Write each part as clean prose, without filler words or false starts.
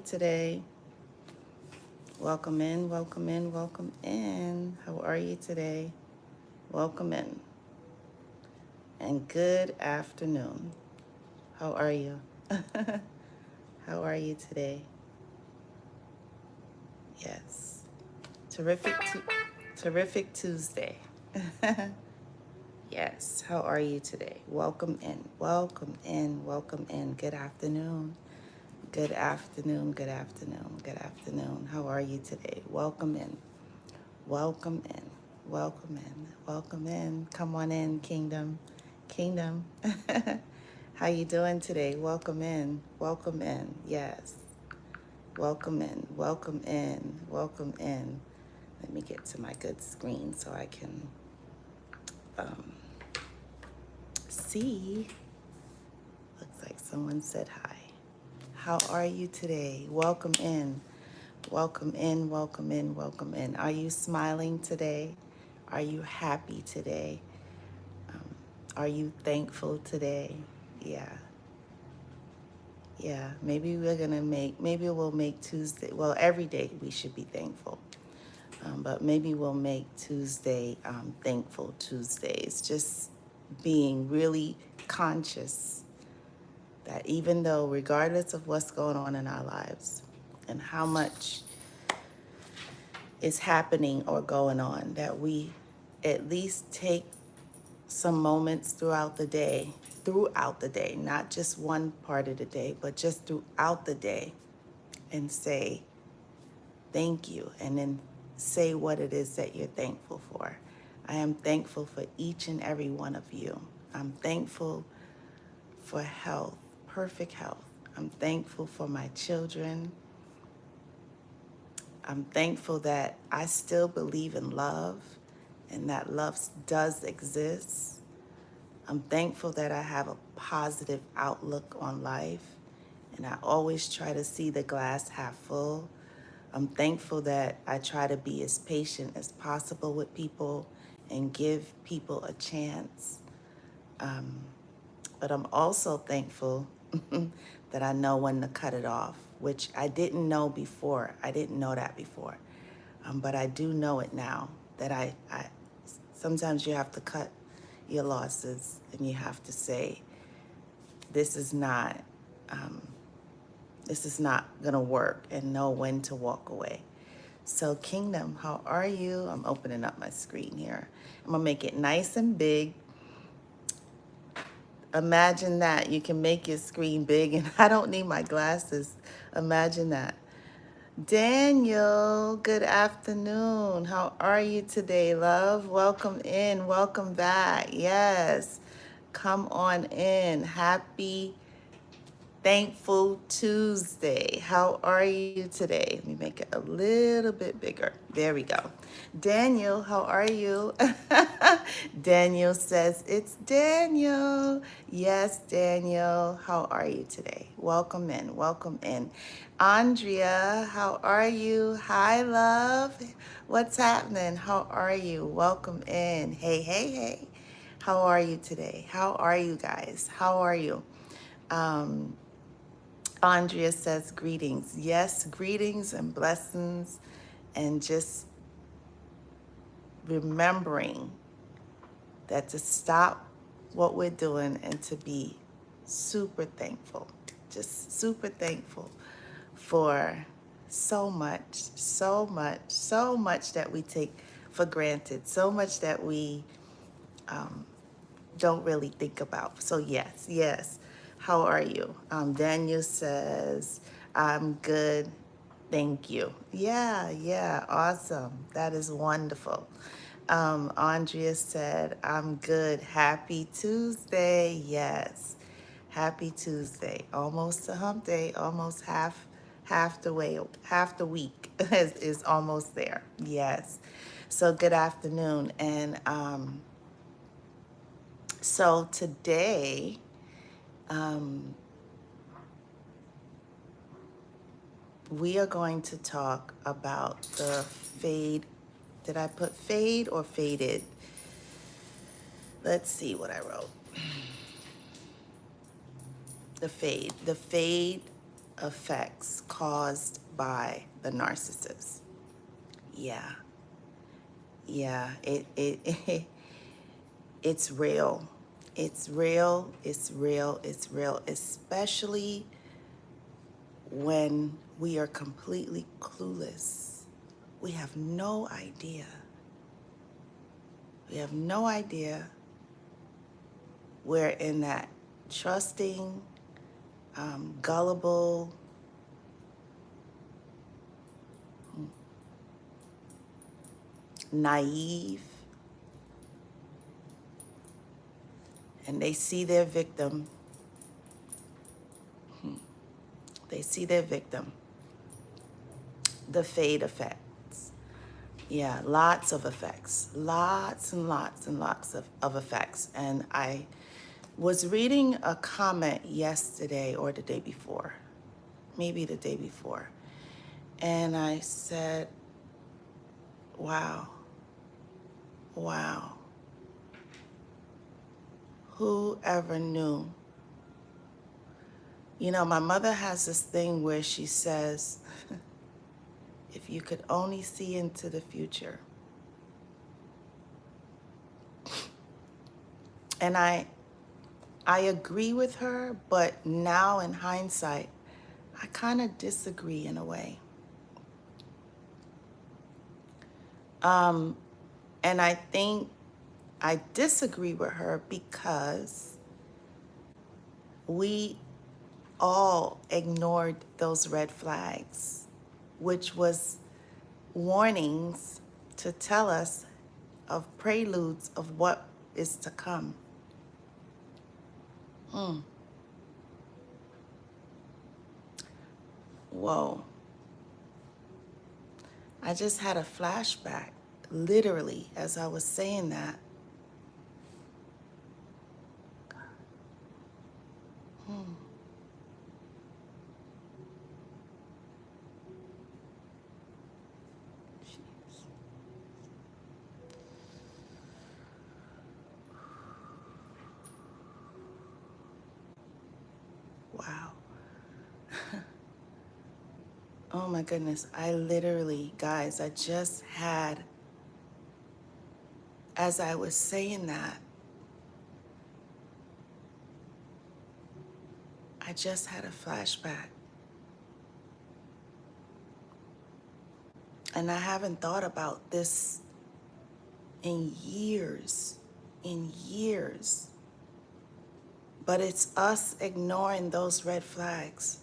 today? Welcome in, welcome in, welcome in. How are you today? Welcome in. And good afternoon. How are you? How are you today? Yes. Terrific Tuesday. Yes. How are you today? Welcome in. Welcome in. Welcome in. Good afternoon. Good afternoon. Good afternoon. Good afternoon. How are you today? Welcome in. Welcome in. Welcome in. Welcome in. Come on in, Kingdom. Kingdom. How you doing today? Welcome in. Welcome in. Yes. Welcome in. Welcome in. Welcome in. Let me get to my good screen so I can see. Looks like someone said hi. How are you today? Welcome in. Welcome in. Welcome in. Welcome in. Are you smiling today? Are you happy today? Are you thankful today? Yeah. Yeah. Maybe we'll make Tuesday. Well, every day we should be thankful. But maybe we'll make Tuesday Thankful Tuesdays. Just being really conscious that even though, regardless of what's going on in our lives and how much is happening or going on, that we at least take some moments throughout the day, not just one part of the day, but just throughout the day, and say thank you, and then say what it is that you're thankful for. I am thankful for each and every one of you. I'm thankful for health, perfect health. I'm thankful for my children. I'm thankful that I still believe in love and that love does exist. I'm thankful that I have a positive outlook on life and I always try to see the glass half full. I'm thankful that I try to be as patient as possible with people and give people a chance. But I'm also thankful that I know when to cut it off, which I didn't know before. I didn't know that before. But I do know it now, that I sometimes you have to cut your losses and you have to say, this is not gonna work, and know when to walk away. So Kingdom, how are you? I'm opening up my screen here. I'm gonna make it nice and big. Imagine that you can make your screen big and I don't need my glasses. Imagine that. Daniel, good afternoon. How are you today, love? Welcome in, welcome back. Yes, come on in. Happy Thankful Tuesday. How are you today? Let me make it a little bit bigger. There we go. Daniel, how are you? Daniel says it's Daniel. Yes, Daniel. How are you today? Welcome in. Welcome in. Andrea, how are you? Hi, love. What's happening? How are you? Welcome in. Hey, hey, hey. How are you today? How are you guys? How are you? Andrea says greetings. Yes, greetings and blessings, and just remembering that to stop what we're doing and to be super thankful, just super thankful for so much, so much, so much that we take for granted, so much that we don't really think about. So yes, yes. How are you? Daniel says, I'm good. Thank you. Yeah, yeah, awesome. That is wonderful. Andrea said, I'm good. Happy Tuesday. Yes. Happy Tuesday. Almost a hump day, almost half the way, half the week is almost there. Yes. So good afternoon. And so today, we are going to talk about the fade. Did I put fade or faded? Let's see what I wrote. The fade effects caused by the narcissist. Yeah, yeah, it's real. It's real, it's real, it's real, especially when we are completely clueless. We have no idea. We have no idea. We're in that trusting, gullible, naive, and they see their victim. They see their victim. The fade effects. Yeah, lots of effects. Lots and lots and lots of effects. And I was reading a comment yesterday or the day before, maybe the day before. And I said, wow, wow. Who ever knew? You know, my mother has this thing where she says, if you could only see into the future. And I agree with her, but now in hindsight, I kind of disagree in a way. And I think I disagree with her because we all ignored those red flags, which was warnings to tell us of preludes of what is to come. Whoa. I just had a flashback, literally, as I was saying that. Jeez. Wow. Oh my goodness. I literally, guys, I just had, as I was saying that, I just had a flashback. And I haven't thought about this in years, in years. But it's us ignoring those red flags.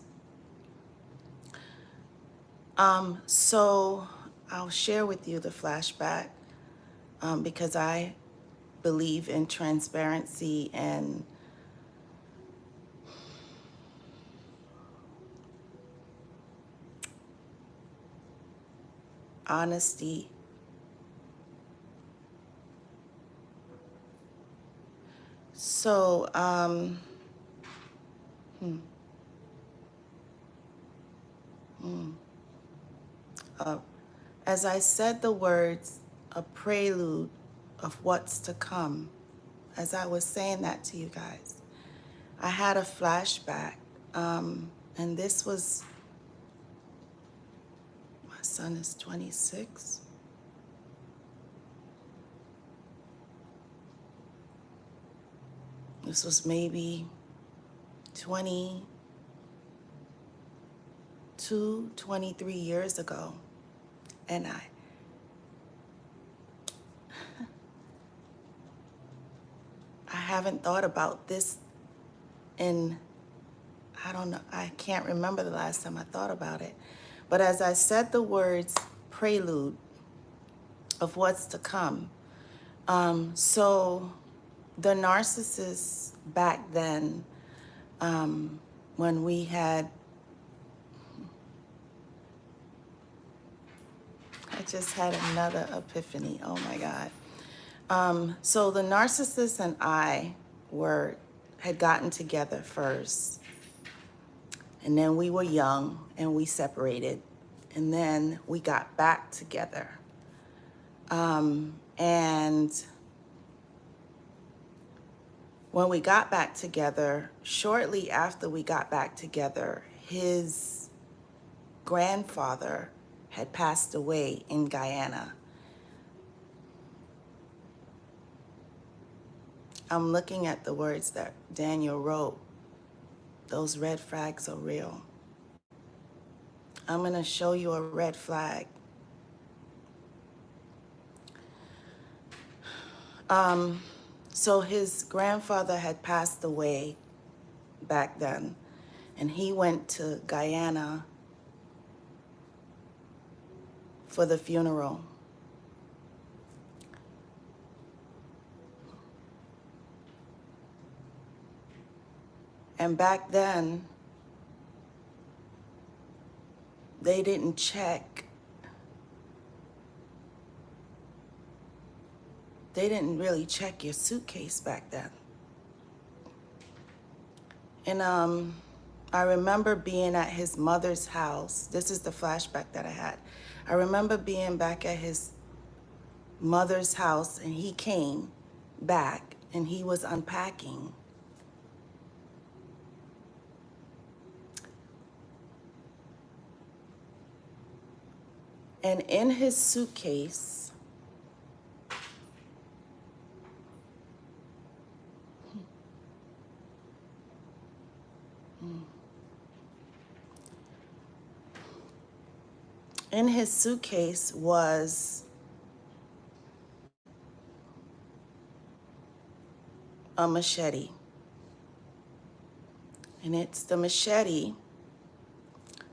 So I'll share with you the flashback because I believe in transparency and honesty. So, as I said the words, a prelude of what's to come, as I was saying that to you guys, I had a flashback. And this was, my son is 26. This was maybe 22, 23 years ago. And I haven't thought about this in, I don't know, I can't remember the last time I thought about it. But as I said the words prelude of what's to come, so the narcissists back then, when we had, I just had another epiphany, oh my God. So the narcissist and I had gotten together first, and then we were young and we separated, and then we got back together. And when we got back together, shortly after we got back together, his grandfather had passed away in Guyana. I'm looking at the words that Daniel wrote. Those red flags are real. I'm going to show you a red flag. So his grandfather had passed away back then, and he went to Guyana for the funeral. And back then, they didn't check. They didn't really check your suitcase back then. And I remember being at his mother's house. This is the flashback that I had. I remember being back at his mother's house, and he came back and he was unpacking. And in his suitcase, was a machete. And it's the machete,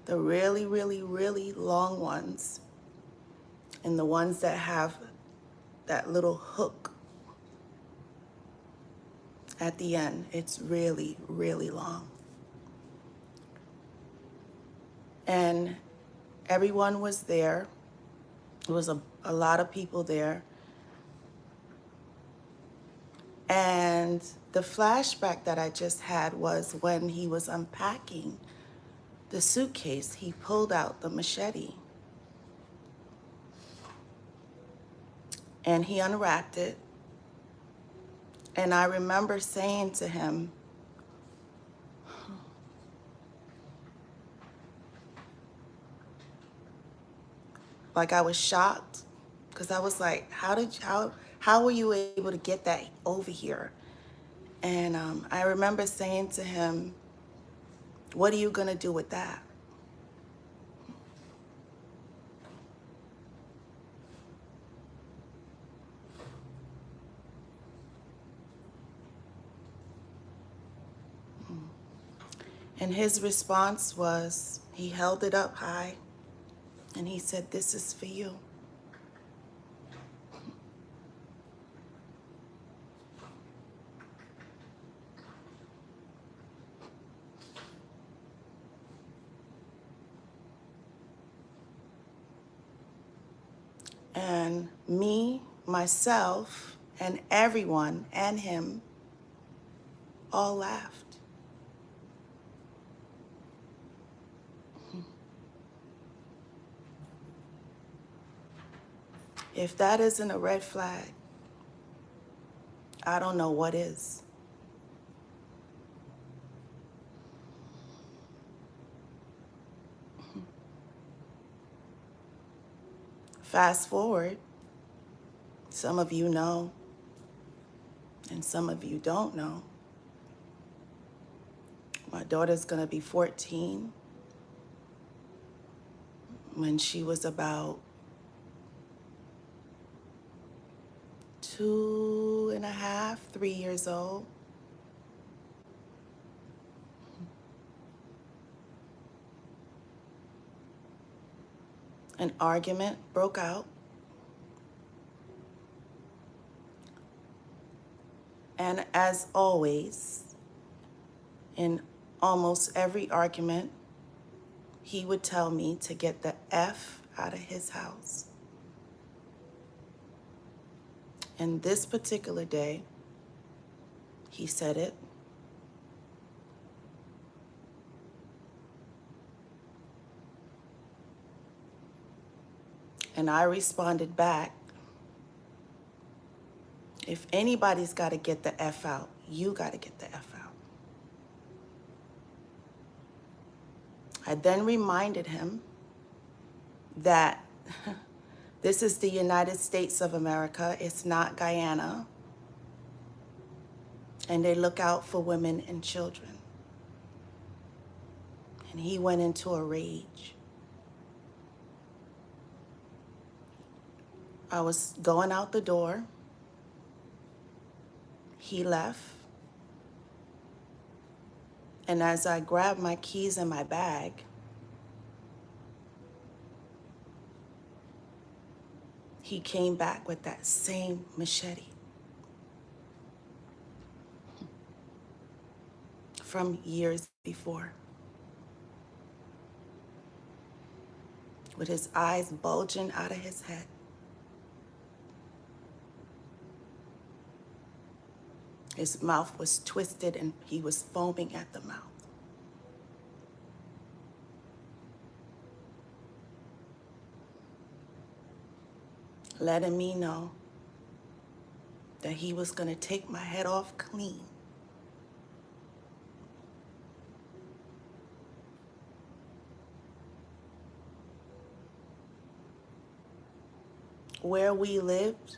the really, really, really long ones, and the ones that have that little hook at the end. It's really, really long. And everyone was there. There was a lot of people there. And the flashback that I just had was when he was unpacking the suitcase, he pulled out the machete. And he unwrapped it. And I remember saying to him, like, I was shocked, because I was like, how were you able to get that over here? And I remember saying to him, what are you gonna do with that? And his response was, he held it up high and he said, this is for you. And me, myself, and everyone and him all laughed. If that isn't a red flag, I don't know what is. Fast forward, some of you know, and some of you don't know. My daughter's gonna be 14. When she was about 2.5, 3 years old, an argument broke out. And as always, in almost every argument, he would tell me to get the F out of his house. And this particular day, he said it. And I responded back, if anybody's got to get the F out, you got to get the F out. I then reminded him that this is the United States of America. It's not Guyana. And they look out for women and children. And he went into a rage. I was going out the door. He left. And as I grabbed my keys in my bag, he came back with that same machete from years before, with his eyes bulging out of his head. His mouth was twisted and he was foaming at the mouth. Letting me know that he was going to take my head off clean. Where we lived,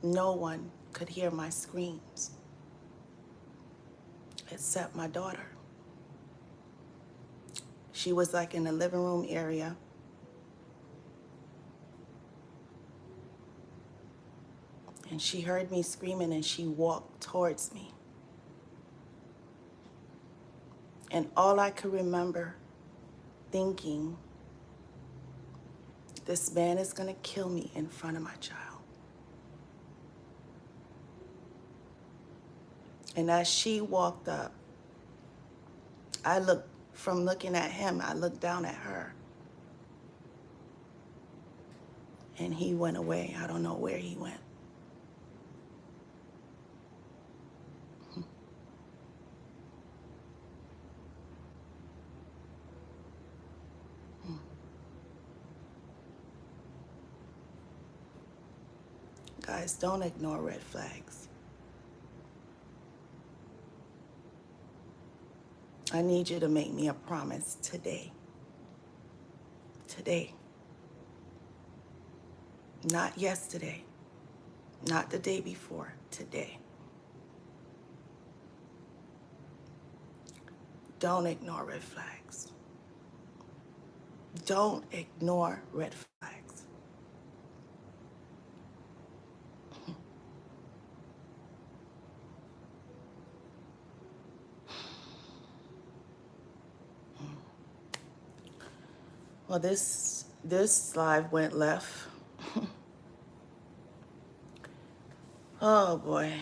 no one could hear my screams except my daughter. She was like in the living room area. And she heard me screaming and she walked towards me. And all I could remember thinking, this man is gonna kill me in front of my child. And as she walked up, from looking at him, I looked down at her. And he went away. I don't know where he went. Guys, don't ignore red flags. I need you to make me a promise today. Today. Not yesterday. Not the day before. Today. Don't ignore red flags. Don't ignore red flags. Well, this live went left. Oh boy.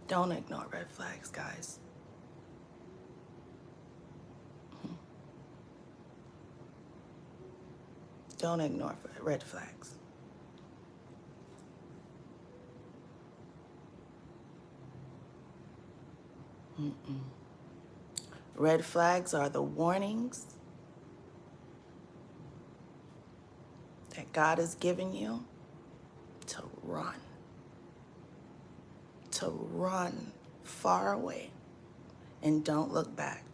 Don't ignore red flags, guys. Don't ignore red flags. Red flags are the warnings that God has given you to run. To run far away and don't look back.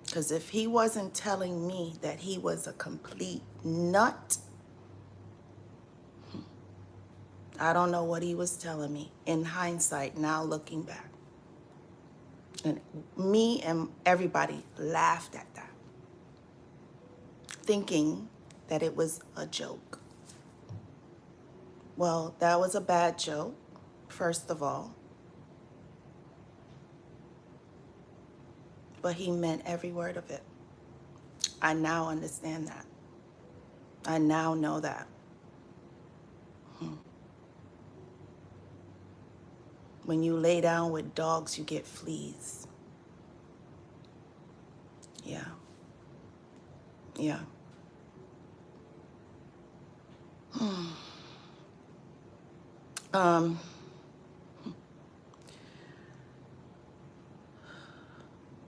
Because if he wasn't telling me that he was a complete nut, I don't know what he was telling me in hindsight, now looking back. And me and everybody laughed at that, thinking that it was a joke. Well, that was a bad joke, first of all. But he meant every word of it. I now understand that. I now know that. When you lay down with dogs, you get fleas. Yeah. Yeah.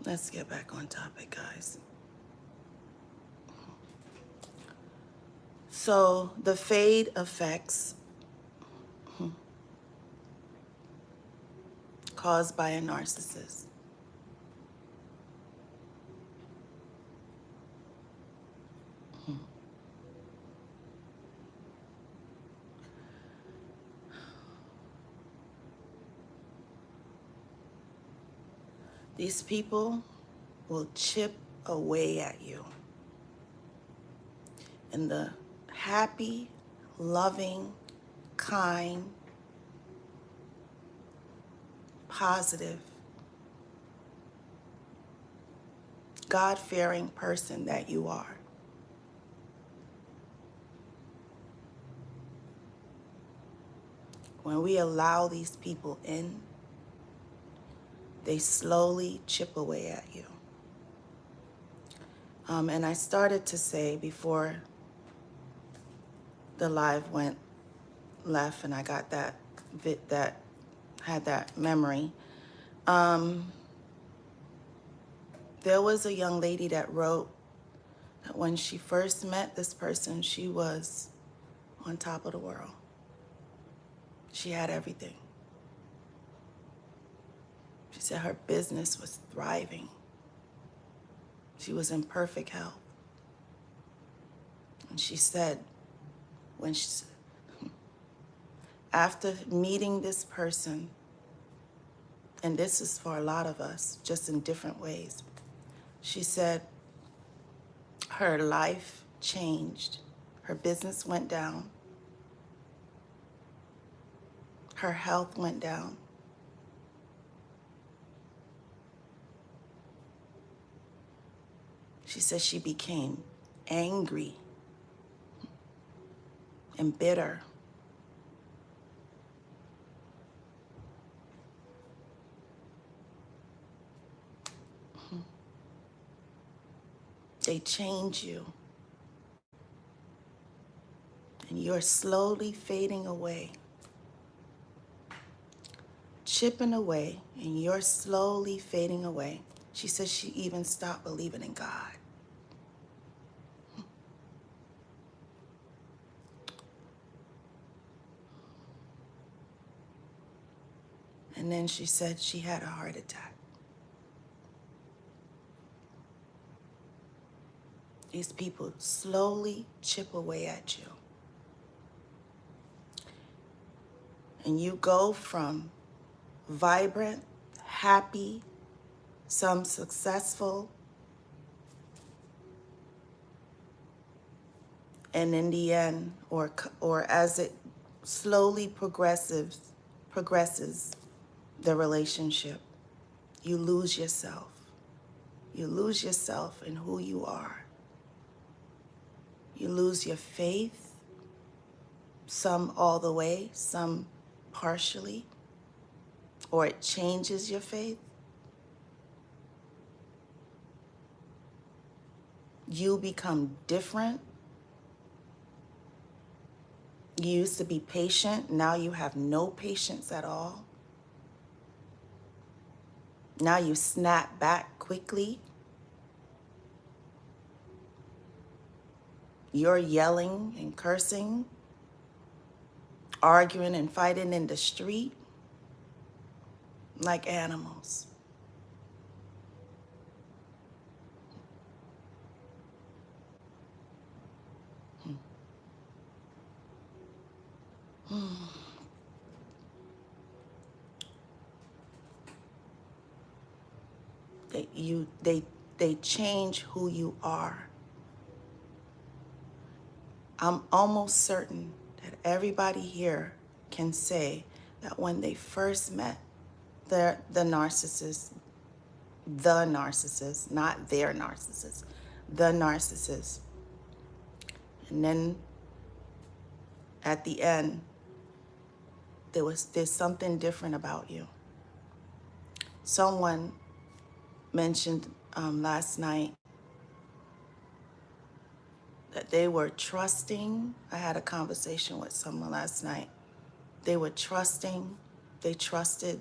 Let's get back on topic, guys. So the fade effects caused by a narcissist. These people will chip away at you. And the happy, loving, kind, positive, God-fearing person that you are. When we allow these people in, they slowly chip away at you. And I started to say before the live went left and I got that had that memory. There was a young lady that wrote that when she first met this person, she was on top of the world. She had everything. She said her business was thriving. She was in perfect health. And she said, after meeting this person, and this is for a lot of us, just in different ways, she said her life changed. Her business went down. Her health went down. She said she became angry and bitter. They change you. And you're slowly fading away. Chipping away, and you're slowly fading away. She says she even stopped believing in God. And then she said she had a heart attack. These people slowly chip away at you. And you go from vibrant, happy, some successful, and in the end, or as it slowly progresses, the relationship, you lose yourself. You lose yourself in who you are. You lose your faith, some all the way, some partially, or it changes your faith. You become different. You used to be patient, now you have no patience at all. Now you snap back quickly. You're yelling and cursing, arguing and fighting in the street like animals. They change who you are. I'm almost certain that everybody here can say that when they first met the narcissist, not their narcissist, the narcissist, and then at the end, there's something different about you. Someone mentioned last night that they were trusting. I had a conversation with someone last night. They were trusting, they trusted,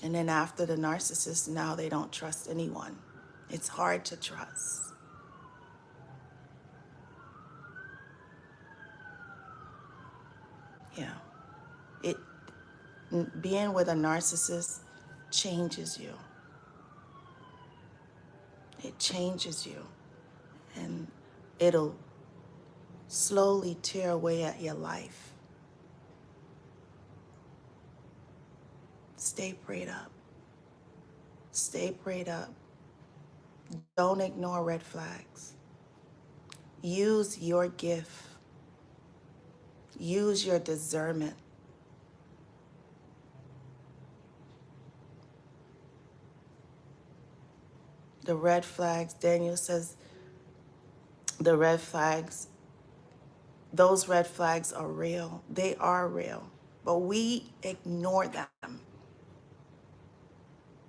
and then after the narcissist, now they don't trust anyone. It's hard to trust. Yeah. It being with a narcissist changes you. It changes you, and it'll slowly tear away at your life. Stay prayed up. Stay prayed up. Don't ignore red flags. Use your gift. Use your discernment. The red flags, Daniel says, the red flags, those red flags are real. They are real. But we ignore them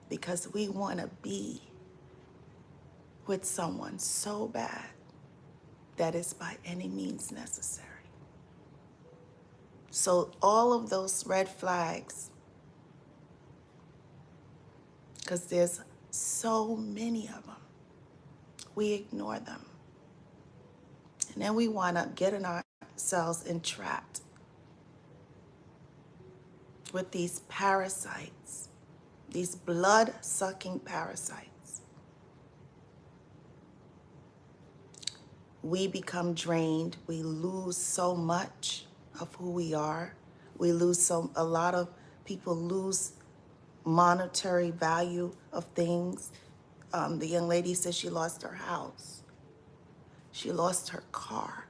because we want to be with someone so bad that it's by any means necessary. So all of those red flags, because there's so many of them, we ignore them. And then we want to get in ourselves entrapped with these parasites, these blood-sucking parasites. We become drained. We lose so much of who we are. A lot of people lose monetary value of things. The young lady said she lost her house. She lost her car.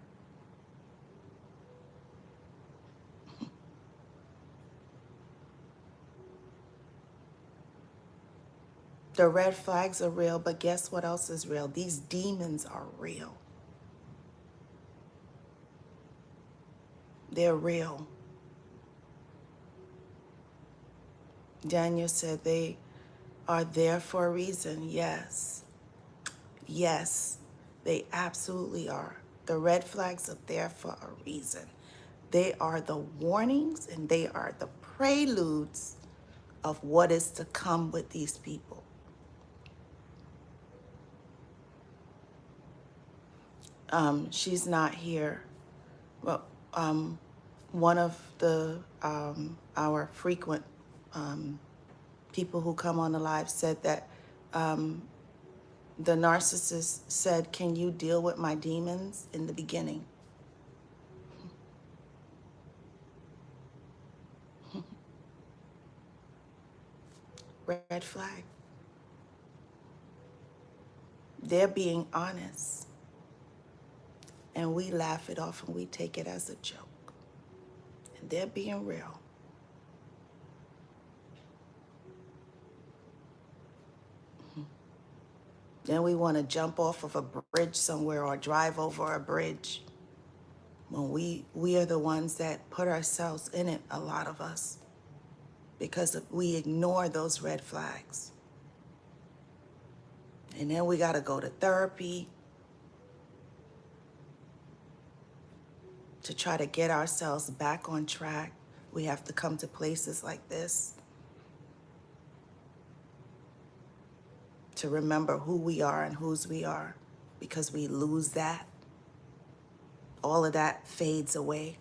The red flags are real, but guess what else is real? These demons are real. They're real. Daniel said they are there for a reason. Yes. Yes, they absolutely are. The red flags are there for a reason. They are the warnings and they are the preludes of what is to come with these people. She's not here. Well, one of the our frequent people who come on the live said that the narcissist said, "Can you deal with my demons?" in the beginning. Red flag. They're being honest, and we laugh it off and we take it as a joke. And they're being real. Then we want to jump off of a bridge somewhere or drive over a bridge when we are the ones that put ourselves in it, a lot of us, because we ignore those red flags. And then we got to go to therapy to try to get ourselves back on track. We have to come to places like this to remember who we are and whose we are, because we lose that. All of that fades away.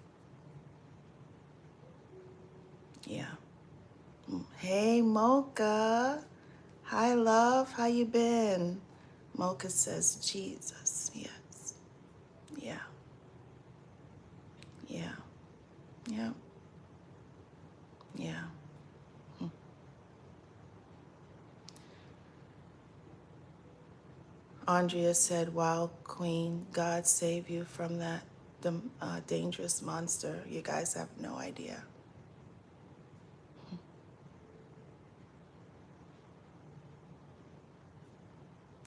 Yeah. Hey, Mocha. Hi, love. How you been? Mocha says, Jesus. Yes. Yeah. Yeah. Yeah. Yeah. Andrea said, wow, Queen, God save you from the dangerous monster. You guys have no idea.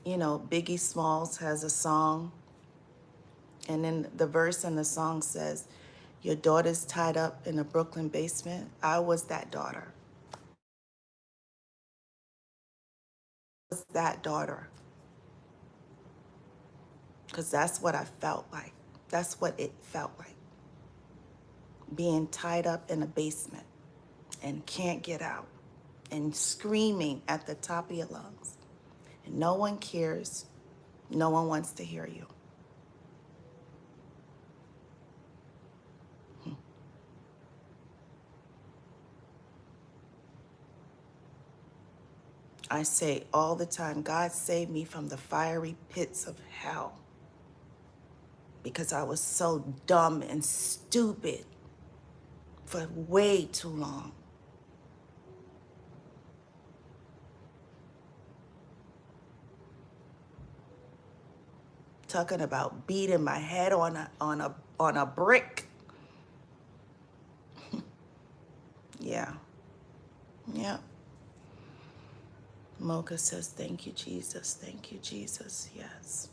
You know, Biggie Smalls has a song, and then the verse in the song says, your daughter's tied up in a Brooklyn basement. I was that daughter. I was that daughter. Because that's what I felt like. That's what it felt like. Being tied up in a basement and can't get out and screaming at the top of your lungs. And no one cares. No one wants to hear you. I say all the time, God save me from the fiery pits of hell, because I was so dumb and stupid for way too long. Talking about beating my head on a brick. Yeah. Yeah. Mocha says, thank you, Jesus. Thank you, Jesus. Yes.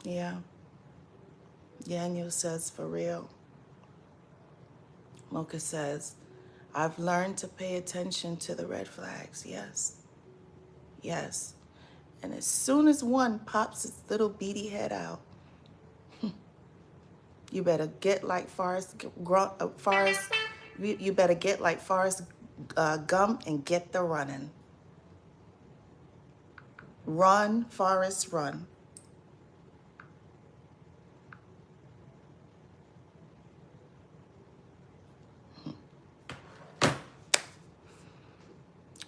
Yeah. Daniel says, for real. Mocha says, I've learned to pay attention to the red flags. Yes. Yes. And as soon as one pops its little beady head out, you better get like you better get like Forrest Gump and get the running. Run, Forrest, run.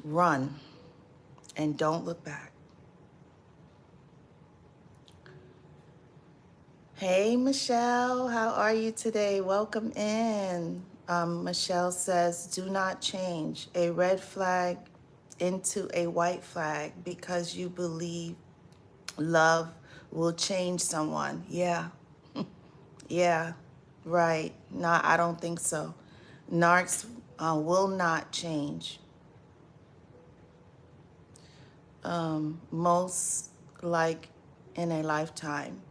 Run and don't look back. Hey, Michelle, how are you today? Welcome in. Michelle says, do not change a red flag into a white flag because you believe love will change someone. Yeah, yeah, right. No, I don't think so. Narcs will not change. Most like in a lifetime.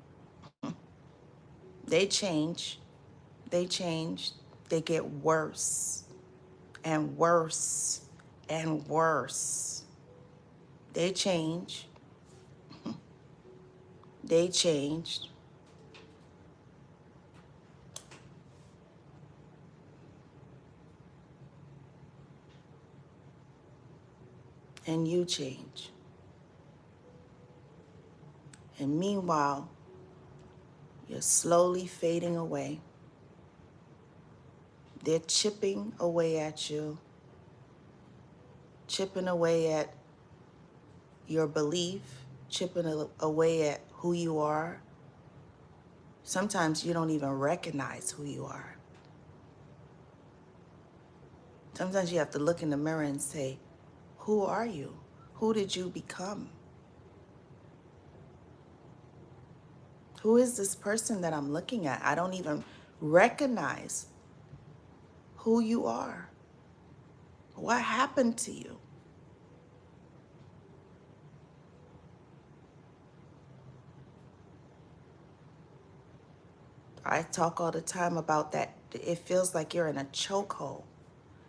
They change. They change. They get worse and worse and worse. They change. They changed. And you change. And meanwhile, you're slowly fading away. They're chipping away at you, chipping away at your belief, chipping away at who you are. Sometimes you don't even recognize who you are. Sometimes you have to look in the mirror and say, who are you? Who did you become? Who is this person that I'm looking at? I don't even recognize who you are. What happened to you? I talk all the time about that. It feels like you're in a chokehold.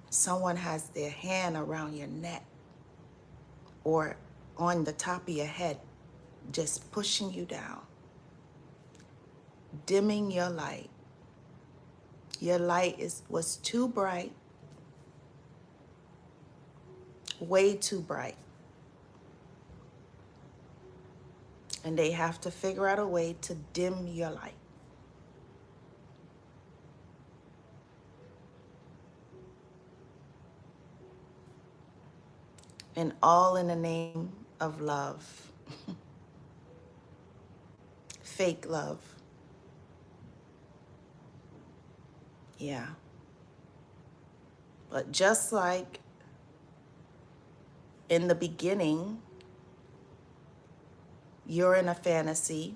Someone has their hand around your neck or on the top of your head, just pushing you down, dimming your light. Your light was too bright, way too bright. And they have to figure out a way to dim your light. And all in the name of love. Fake love. Yeah. But just like in the beginning, you're in a fantasy.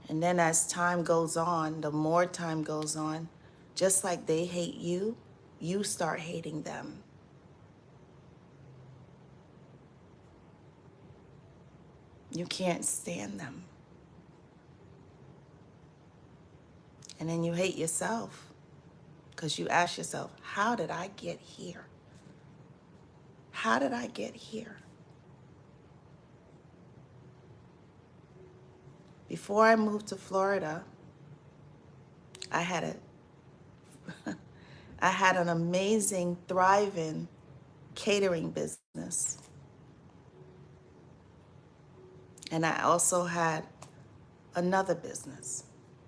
And then as time goes on, the more time goes on, just like they hate you, you start hating them. You can't stand them. And then you hate yourself because you ask yourself, how did I get here? How did I get here? Before I moved to Florida, I had an amazing, thriving catering business. And I also had another business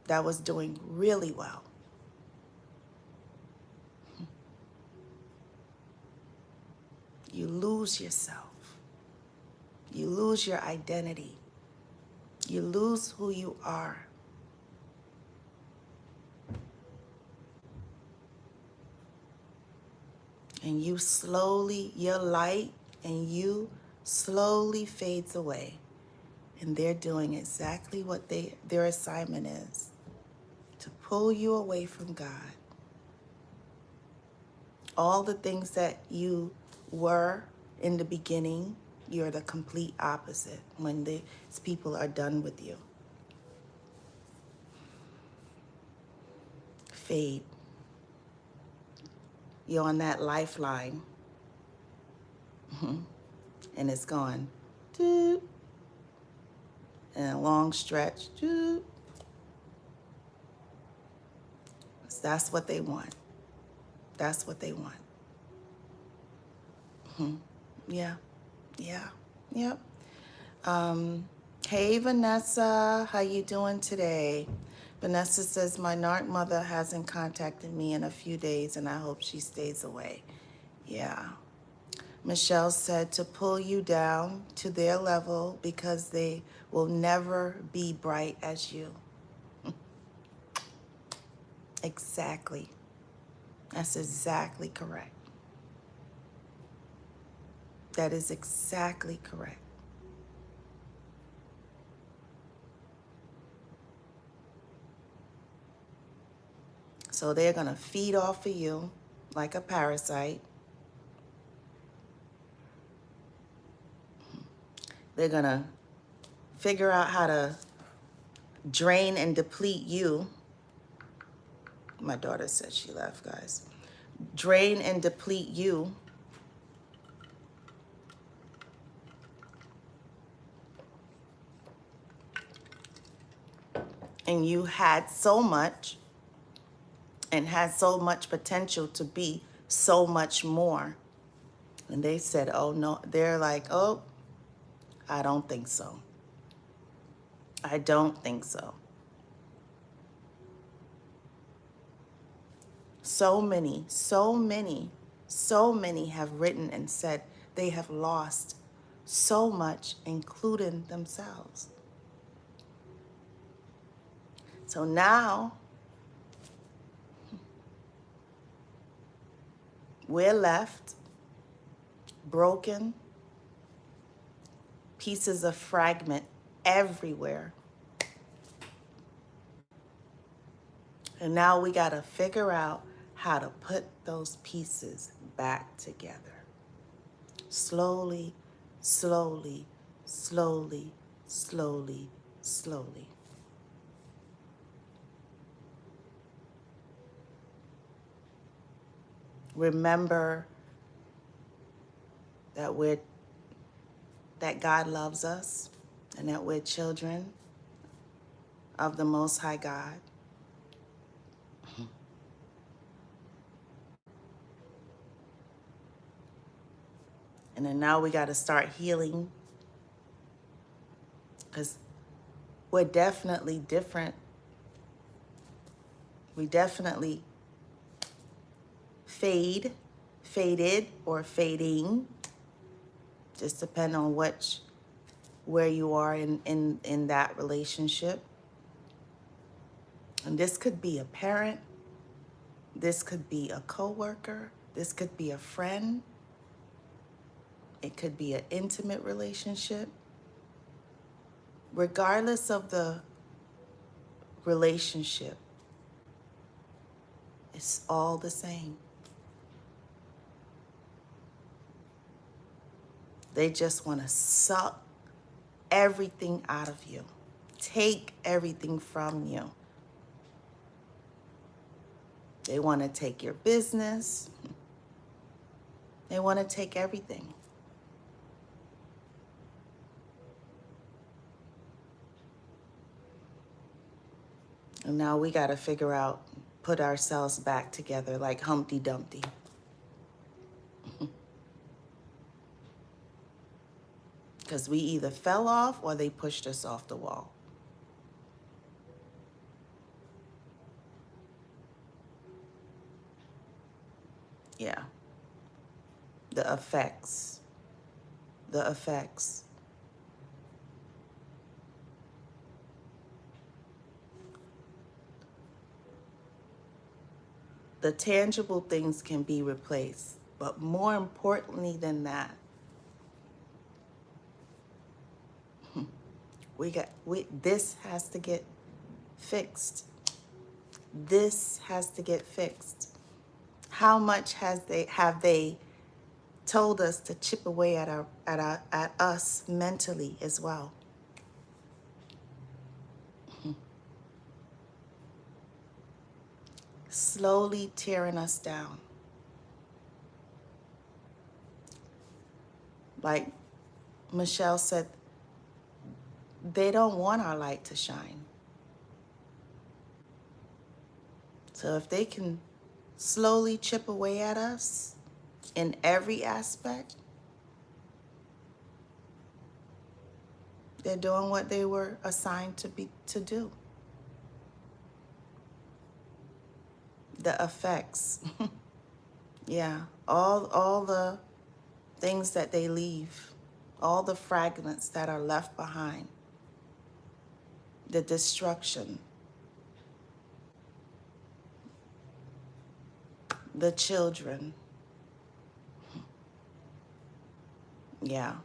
that was doing really well. you lose yourself. You lose your identity. You lose who you are. And you slowly, your light and you slowly fades away. And they're doing exactly what their assignment is, to pull you away from God. All the things that you were in the beginning, you're the complete opposite when these people are done with you. Fade. You're on that lifeline. And it's gone. Doot. And a long stretch. Doot. That's what they want. That's what they want. Yeah. Yeah. Yep. Hey, Vanessa. How you doing today? Vanessa says, my narc mother hasn't contacted me in a few days, and I hope she stays away. Yeah. Michelle said to pull you down to their level because they will never be bright as you. Exactly. That's exactly correct. That is exactly correct. So they're going to feed off of you like a parasite. They're going to figure out how to drain and deplete you. My daughter said she left, guys. Drain and deplete you. And you had so much and had so much potential to be so much more. And they said, oh no, they're like, oh, I don't think so. I don't think so. So many have written and said they have lost so much, including themselves. So now we're left broken, pieces of fragment everywhere. And now we got to figure out how to put those pieces back together. Slowly, slowly, slowly, slowly, slowly. Remember that God loves us and that we're children of the Most High God. And then now we got to start healing, because we're definitely different. We definitely faded, or fading. Just depend on where you are in that relationship. And this could be a parent. This could be a coworker. This could be a friend. It could be an intimate relationship. Regardless of the relationship, it's all the same. They just want to suck everything out of you, take everything from you. They want to take your business. They want to take everything. And now we got to figure out, put ourselves back together like Humpty Dumpty. Because we either fell off or they pushed us off the wall. Yeah. the effects. The effects. The tangible things can be replaced, but more importantly than that, this has to get fixed. This has to get fixed. How much have they told us to chip away at us mentally as well? Slowly tearing us down. Like Michelle said, they don't want our light to shine. So if they can slowly chip away at us in every aspect, they're doing what they were assigned to do. The effects. Yeah, all the things that they leave, all the fragments that are left behind, the destruction, the children. Yeah.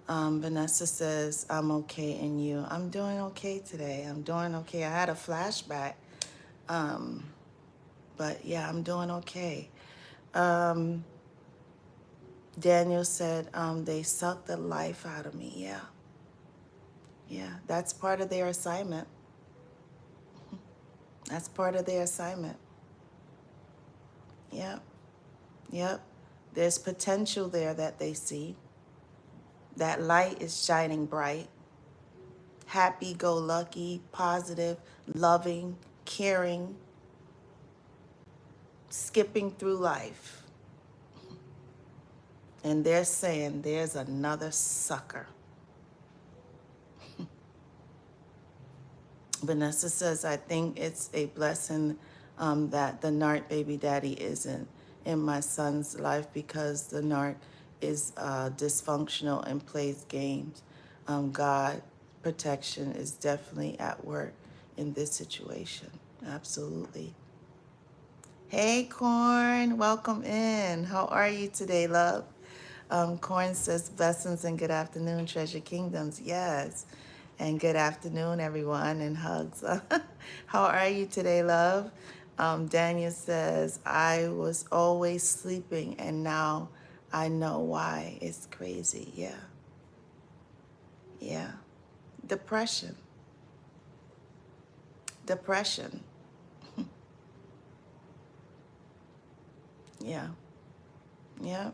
Vanessa says, I'm okay, and you? I'm doing okay today. I'm doing okay. I had a flashback, but yeah, I'm doing okay. Daniel said, they sucked the life out of me. Yeah. Yeah, that's part of their assignment. That's part of their assignment. Yep. Yep. There's potential there that they see. That light is shining bright. Happy-go-lucky, positive, loving, caring, skipping through life. And they're saying there's another sucker. Vanessa says, I think it's a blessing that the narc baby daddy isn't in my son's life because the narc is dysfunctional and plays games. God protection is definitely at work in this situation. Absolutely. Hey, Corn, welcome in. How are you today, love? Corn says, blessings and good afternoon, Treasure Kingdoms. Yes. And good afternoon, everyone, and hugs. How are you today, love? Daniel says, I was always sleeping, and now I know why. It's crazy. Yeah. Yeah. Depression. Depression. Yeah. Yeah.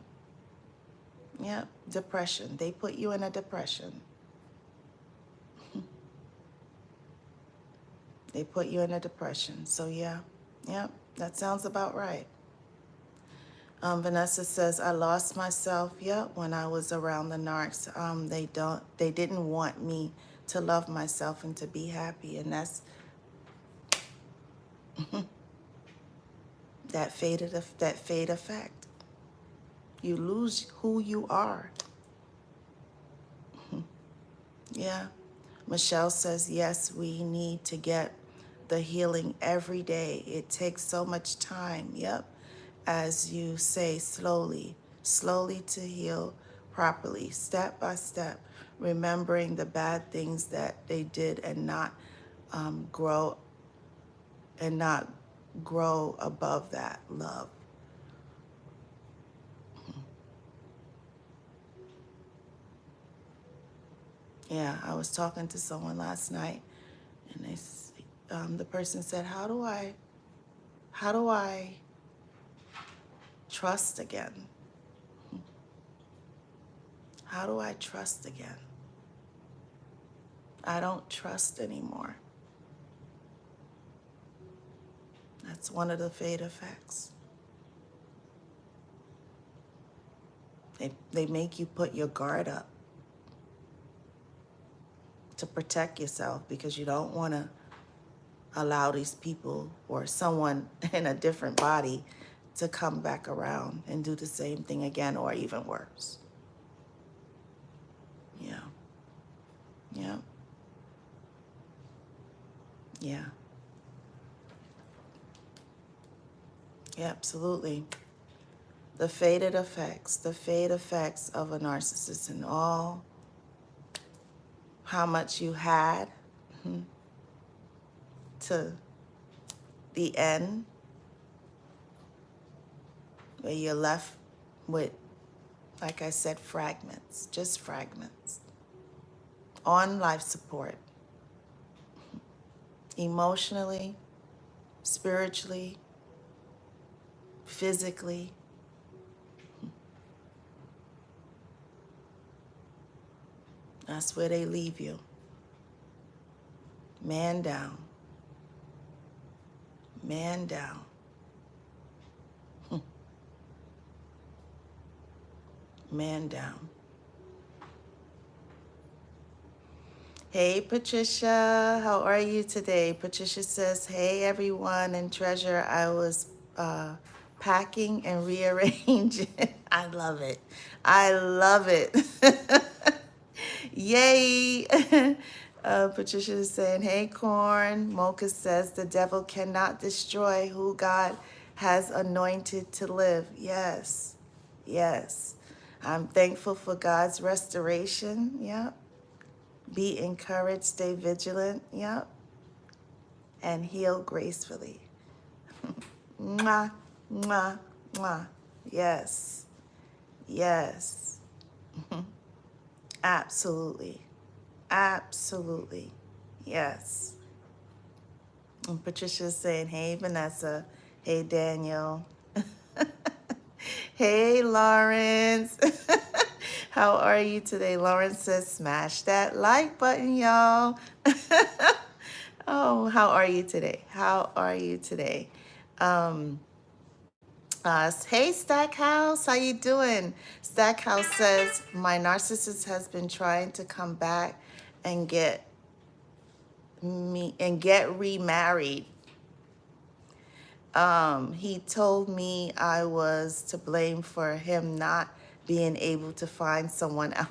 Yeah. Depression. They put you in a depression. They put you in a depression. So yeah, that sounds about right. Vanessa says, I lost myself, when I was around the narcs. They didn't want me to love myself and to be happy. And that's that fade effect. You lose who you are. Yeah. Michelle says, yes, we need to get the healing every day. It takes so much time. Yep. As you say, slowly to heal properly, step by step, remembering the bad things that they did and not grow above that love. Yeah, I was talking to someone last night, and the person said, how do I trust again? How do I trust again? I don't trust anymore. That's one of the fade effects. They make you put your guard up to protect yourself because you don't want to allow these people or someone in a different body to come back around and do the same thing again or even worse. Yeah. Yeah. Yeah. Yeah, absolutely. The fate effects of a narcissist and all how much you had to the end where you're left with, like I said, fragments, just fragments, on life support, emotionally, spiritually, physically. That's where they leave you. Man down, man down, man down. Hey, Patricia, how are you today? Patricia says, hey, everyone, and Treasure, I was packing and rearranging. I love it. I love it. Yay. Patricia is saying, hey, Corn. Mocha says, the devil cannot destroy who God has anointed to live. Yes. Yes. I'm thankful for God's restoration. Yep. Be encouraged, stay vigilant, yep, and heal gracefully. Mwah, mwah, mwah. Yes, yes, absolutely, absolutely, yes. And Patricia's saying, hey, Vanessa, hey, Daniel, hey, Lawrence. How are you today? Lawrence says, smash that like button, y'all. Oh, how are you today? How are you today? Hey, Stackhouse, how you doing? Stackhouse says, my narcissist has been trying to come back and get remarried. He told me I was to blame for him not being able to find someone else.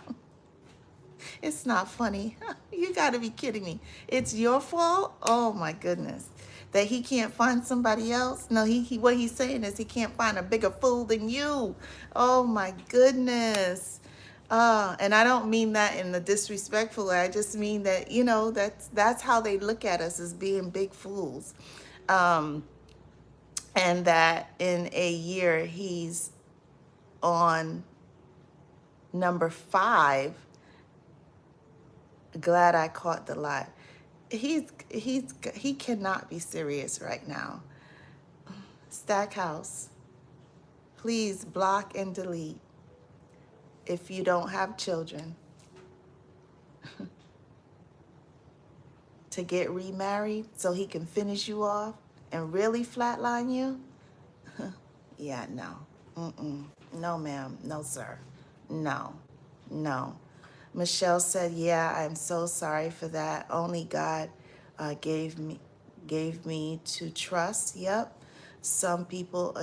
It's not funny. You got to be kidding me. It's your fault? Oh my goodness. That he can't find somebody else? No, he what he's saying is he can't find a bigger fool than you. Oh my goodness. And I don't mean that in the disrespectful way. I just mean that, that's how they look at us, as being big fools. And that in a year he's on number 5. Glad I caught the lie. He cannot be serious right now. Stackhouse, please block and delete if you don't have children. To get remarried so he can finish you off and really flatline you? Yeah, no. No, ma'am. No, sir. No. No. Michelle said, yeah, I'm so sorry for that. Only God gave me to trust. Yep. Some people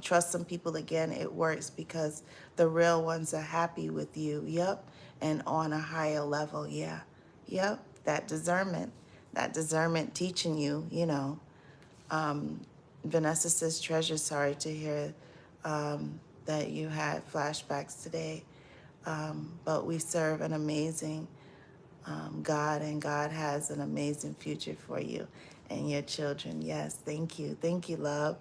trust some people again. It works because the real ones are happy with you. Yep. And on a higher level. Yeah. Yep. That discernment teaching you, Vanessa says, Treasure, sorry to hear that you had flashbacks today. But we serve an amazing God, and God has an amazing future for you and your children. Yes, thank you. Thank you, love.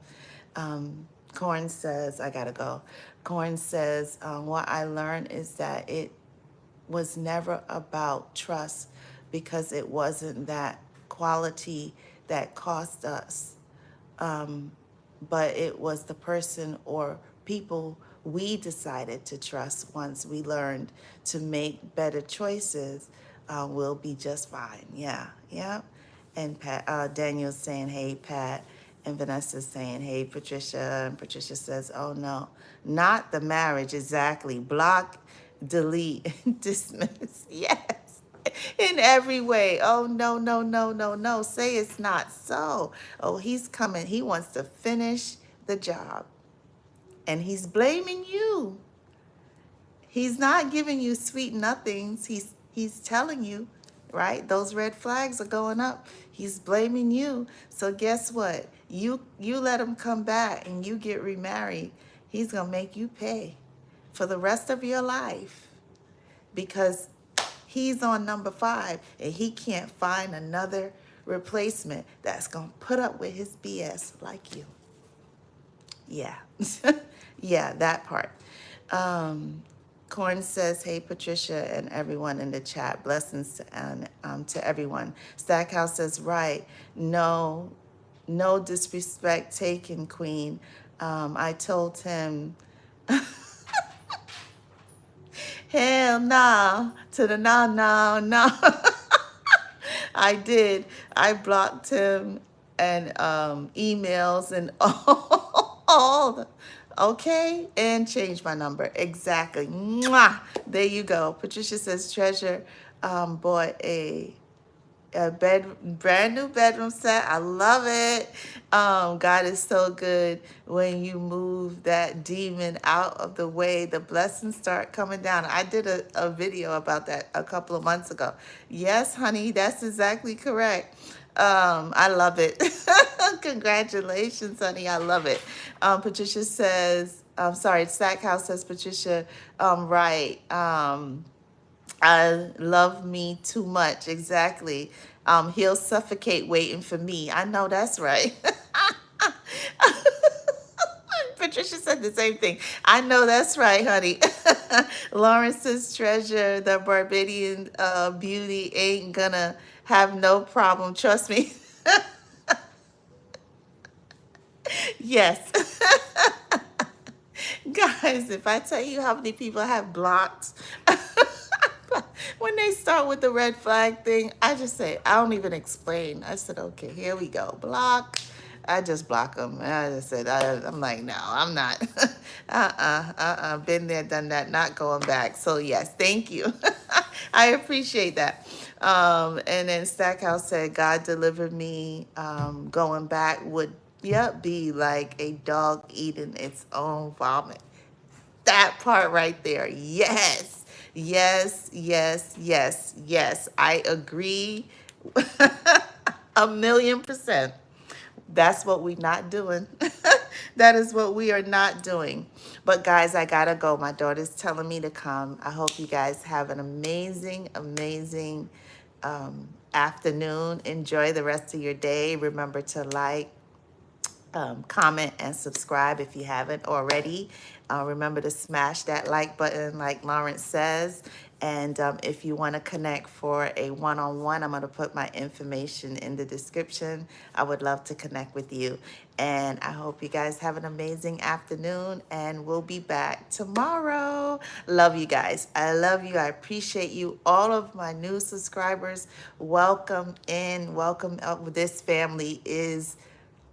Corn says, I gotta go. Corn says, what I learned is that it was never about trust, because it wasn't that quality that cost us. But it was the person or people we decided to trust. Once we learned to make better choices, we'll be just fine. Yeah, yeah. And Daniel's saying, hey, Pat. And Vanessa's saying, hey, Patricia. And Patricia says, oh, no, not the marriage. Exactly. Block, delete, dismiss. Yes. In every way. Oh, no, no, no, no, no. Say it's not so. Oh, he's coming. He wants to finish the job. And he's blaming you. He's not giving you sweet nothings. He's telling you, right? Those red flags are going up. He's blaming you. So guess what? You let him come back and you get remarried. He's going to make you pay for the rest of your life because he's on number 5 and he can't find another replacement that's going to put up with his BS like you. Yeah. Yeah, that part. Corn says, hey, Patricia and everyone in the chat. Blessings to everyone. Stackhouse says, right. No disrespect taken, Queen. I told him, hell no, to the no. I did. I blocked him and emails and okay, and changed my number. Exactly. Mwah! There you go. Patricia says Treasure bought a brand new bedroom set. I love it. God is so good. When you move that demon out of the way, the blessings start coming down. I did a video about that a couple of months ago. Yes, honey, that's exactly correct. I love it. Congratulations, honey. I love it. Patricia says, sorry, Stackhouse says, Patricia, right. I love me too much. Exactly. He'll suffocate waiting for me. I know that's right. Patricia said the same thing. I know that's right, honey. Lawrence's Treasure, the Barbadian beauty, ain't gonna have no problem. Trust me. Yes. Guys, if I tell you how many people I have blocked, when they start with the red flag thing, I just say, I don't even explain. I said, okay, here we go. Block. I just block them. I just said, I'm like, no, I'm not. Been there, done that, not going back. So yes, thank you. I appreciate that. And then Stackhouse said, God delivered me. Going back would, be like a dog eating its own vomit. That part right there. Yes. Yes, yes, yes, yes. I agree 1,000,000%. That's what we're not doing. That is what we are not doing. But guys, I gotta go. My daughter's telling me to come. I hope you guys have an amazing, amazing afternoon. Enjoy the rest of your day. Remember to like, comment, and subscribe if you haven't already. Remember to smash that like button like Lawrence says. And if you want to connect for a one-on-one, I'm going to put my information in the description. I would love to connect with you. And I hope you guys have an amazing afternoon. And we'll be back tomorrow. Love you guys. I love you. I appreciate you. All of my new subscribers, welcome in. Welcome up. This family is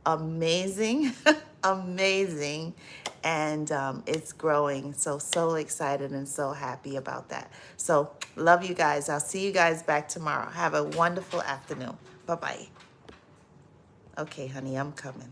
amazing. Amazing. And it's growing. So excited and so happy about that. So love you guys. I'll see you guys back tomorrow. Have a wonderful afternoon. Bye-bye. Okay, honey, I'm coming.